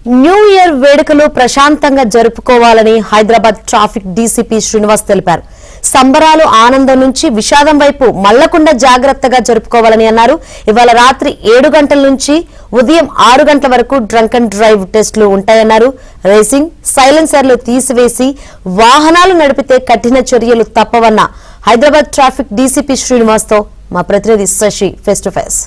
New year వేడుకలు ప్రశాంతంగా జరుపుకోవాలని హైదరాబాద్ ట్రాఫిక్ డీసీపీ శ్రీనివాస్ తెలిపారు. సంబరాలు ఆనందం నుంచి విషాదం వైపు మళ్లకుండా జాగ్రత్తగా జరుపుకోవాలని అన్నారు. ఇవాళ రాత్రి 7 గంటల నుంచి ఉదయం 6 గంటల వరకు డ్రంక్ అండ్ డ్రైవ్ టెస్టులు ఉంటాయన్నారు. రేసింగ్ సైలెన్సర్లు తీసివేసి వాహనాలు నడిపితే కఠిన చర్యలు తప్పవన్న హైదరాబాద్ ట్రాఫిక్ డీసీపీ శ్రీనివాస్ తో మా ప్రతినిధి శశి ఫేస్ టు ఫేస్.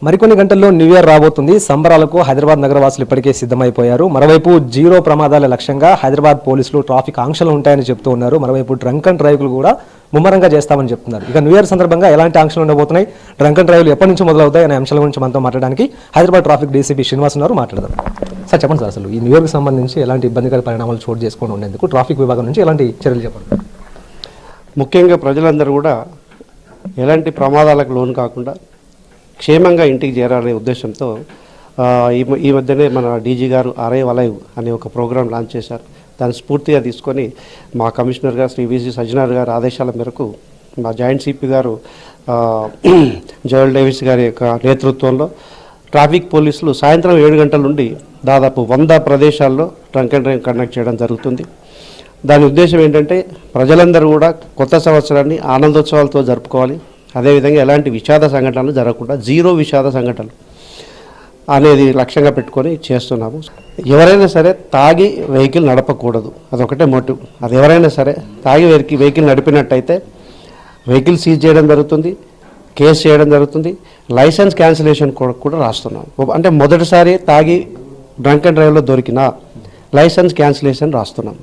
మరికొన్ని గంటల్లో న్యూ ఇయర్ రాబోతుంది. సంబరాలకు హైదరాబాద్ నగరవాసులు ఇప్పటికే సిద్ధమైపోయారు. మరోవైపు జీరో ప్రమాదాల లక్ష్యంగా హైదరాబాద్ పోలీసులు ట్రాఫిక్ ఆంక్షలు ఉంటాయని చెప్తూ ఉన్నారు. మరోవైపు డ్రంక్ అండ్ డ్రైవ్లు కూడా ముమ్మరంగా చేస్తామని చెప్తున్నారు. ఇక న్యూ ఇయర్ సందర్భంగా ఎలాంటి ఆంక్షలు ఉండబోతున్నాయి, డ్రంక్ అండ్ డ్రైవ్లు ఎప్పటి నుంచి మొదలవుతాయి అనే అంశాల గురించి మనతో మాట్లాడడానికి హైదరాబాద్ ట్రాఫిక్ డీసీపీ శ్రీనివాస్ ఉన్నారు. మాట్లాడదాం. సార్ చెప్పండి సార్, అసలు ఈ న్యూ ఇయర్కి సంబంధించి ఎలాంటి ఇబ్బందికర పరిణామాలు చోటు చేసుకొని ఉండేందుకు ట్రాఫిక్ విభాగం నుంచి ఎలాంటి చర్యలు చెప్పండి. ముఖ్యంగా ప్రజలందరూ కూడా ఎలాంటి ప్రమాదాలకు లోను కాకుండా క్షేమంగా ఇంటికి చేరాలనే ఉద్దేశంతో ఈ మధ్యనే మన డీజీ గారు అరైవ్ అలైవ్ అనే ఒక ప్రోగ్రాం లాంచ్ చేశారు. దాన్ని స్ఫూర్తిగా తీసుకొని మా కమిషనర్ గారు శ్రీ విసి సజ్జనార్ గారి ఆదేశాల మేరకు మా జాయింట్ సిపి గారు జోయల్ డేవిస్ గారి యొక్క నేతృత్వంలో ట్రాఫిక్ పోలీసులు సాయంత్రం 7 గంటల నుండి దాదాపు 100 ప్రదేశాల్లో డ్రంక్ అండ్ డ్రైవ్ కండక్ట్ చేయడం జరుగుతుంది. దాని ఉద్దేశం ఏంటంటే ప్రజలందరూ కూడా కొత్త సంవత్సరాన్ని ఆనందోత్సవాలతో జరుపుకోవాలి. అదేవిధంగా ఎలాంటి విషాద సంఘటనలు జరగకుండా జీరో విషాద సంఘటనలు అనేది లక్ష్యంగా పెట్టుకొని చేస్తున్నాము. ఎవరైనా సరే తాగి వెహికల్ నడపకూడదు, అదొకటే మోటివ్. అది ఎవరైనా సరే తాగి వెహికల్ నడిపినట్టయితే వెహికల్ సీజ్ చేయడం జరుగుతుంది, కేసు చేయడం జరుగుతుంది, లైసెన్స్ క్యాన్సిలేషన్ కూడా రాస్తున్నాం. అంటే మొదటిసారి తాగి డ్రంక్ అండ్ డ్రైవ్లో దొరికిన లైసెన్స్ క్యాన్సిలేషన్ రాస్తున్నాం.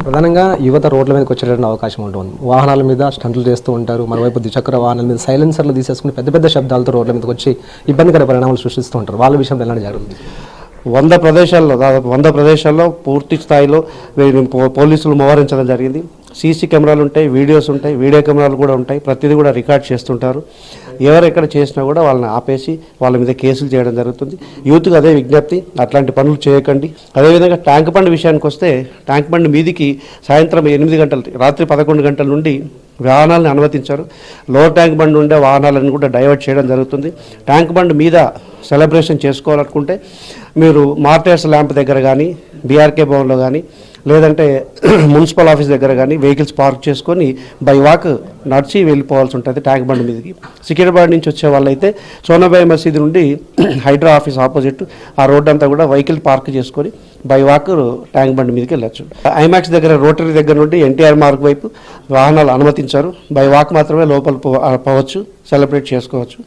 ప్రధానంగా యువత రోడ్ల మీదకి వచ్చేటువంటి అవకాశం ఉంటుంది. వాహనాల మీద స్టంట్లు చేస్తూ ఉంటారు. మరోవైపు ద్విచక్ర వాహనాల మీద సైలెన్సర్లు తీసేసుకుని పెద్ద పెద్ద శబ్దాలతో రోడ్ల మీదకి వచ్చి ఇబ్బందికర పరిణామాలు సృష్టిస్తూ ఉంటారు. వాళ్ళ విషయంలో ఎలాంటి జరుగుతుంది? 100 ప్రదేశాల్లో దాదాపు 100 ప్రదేశాల్లో పూర్తి స్థాయిలో పోలీసులు మోహరించడం జరిగింది. సీసీ కెమెరాలు ఉంటాయి, వీడియోస్ ఉంటాయి, వీడియో కెమెరాలు కూడా ఉంటాయి. ప్రతిదీ కూడా రికార్డ్ చేస్తుంటారు. ఎవరెక్కడ చేసినా కూడా వాళ్ళని ఆపేసి వాళ్ళ మీద కేసులు చేయడం జరుగుతుంది. యూత్కి అదే విజ్ఞప్తి, అట్లాంటి పనులు చేయకండి. అదేవిధంగా ట్యాంక్ బండ్ విషయానికి వస్తే ట్యాంక్ బండ్ మీదికి సాయంత్రం 8 గంటలు రాత్రి 11 గంటల నుండి వాహనాలను అనుమతించారు. లోవర్ ట్యాంక్ బండ్ ఉండే వాహనాలను కూడా డైవర్ట్ చేయడం జరుగుతుంది. ట్యాంక్ బండ్ మీద సెలబ్రేషన్ చేసుకోవాలనుకుంటే మీరు మార్టర్స్ ల్యాంప్ దగ్గర కానీ, బీఆర్కే భవన్లో కానీ, లేదంటే మున్సిపల్ ఆఫీస్ దగ్గర కానీ వెహికల్స్ పార్క్ చేసుకొని బై వాక్ నడిచి వెళ్ళిపోవాల్సి ఉంటుంది ట్యాంక్ బండ్ మీదకి. సికింద్రాబాద్ నుంచి వచ్చే వాళ్ళైతే సోనాబాయి మసీదు నుండి హైడ్రా ఆఫీస్ ఆపోజిట్ ఆ రోడ్ అంతా కూడా వెహికల్ పార్క్ చేసుకొని బై వాక్ ట్యాంక్ బండ్ మీదకి వెళ్ళచ్చు. ఐమాక్స్ దగ్గర రోటరీ దగ్గర నుండి ఎన్టీఆర్ మార్గ్ వైపు వాహనాలు అనుమతించారు. బై వాక్ మాత్రమే లోపల పోవచ్చు, సెలబ్రేట్ చేసుకోవచ్చు.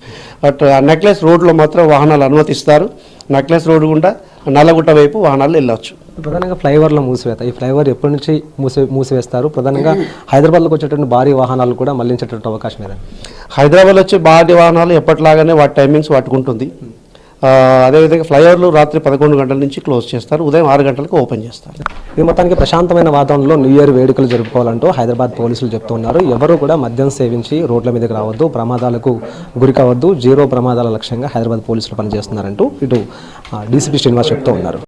బట్ నెక్లెస్ రోడ్లో మాత్రం వాహనాలు అనుమతిస్తారు. నెక్లెస్ రోడ్డు గుండా నల్లగుట్ట వైపు వాహనాలు వెళ్ళవచ్చు. ప్రధానంగా ఫ్లైఓవర్లో మూసివేత, ఈ ఫ్లైఓవర్ ఎప్పటి నుంచి మూసివేస్తారు? ప్రధానంగా హైదరాబాద్లోకి వచ్చేటువంటి భారీ వాహనాలు కూడా మళ్లించేటువంటి అవకాశం ఏదా? హైదరాబాద్లో వచ్చే భారీ వాహనాలు ఎప్పటిలాగానే వాటి టైమింగ్స్ వాటుకుంటుంది. అదేవిధంగా ఫ్లైఓవర్లు రాత్రి 11 గంటల నుంచి క్లోజ్ చేస్తారు, ఉదయం 6 గంటలకు ఓపెన్ చేస్తారు. ఇది మొత్తానికి ప్రశాంతమైన వాతావరణంలో న్యూ ఇయర్ వేడుకలు జరుపుకోవాలంటూ హైదరాబాద్ పోలీసులు చెప్తున్నారు. ఎవరు కూడా మద్యం సేవించి రోడ్ల మీదకి రావద్దు, ప్రమాదాలకు గురి కావద్దు, జీరో ప్రమాదాల లక్ష్యంగా హైదరాబాద్ పోలీసులు పనిచేస్తున్నారంటూ ఇటు డీసీపీ శ్రీనివాస్ చెప్తూ ఉన్నారు.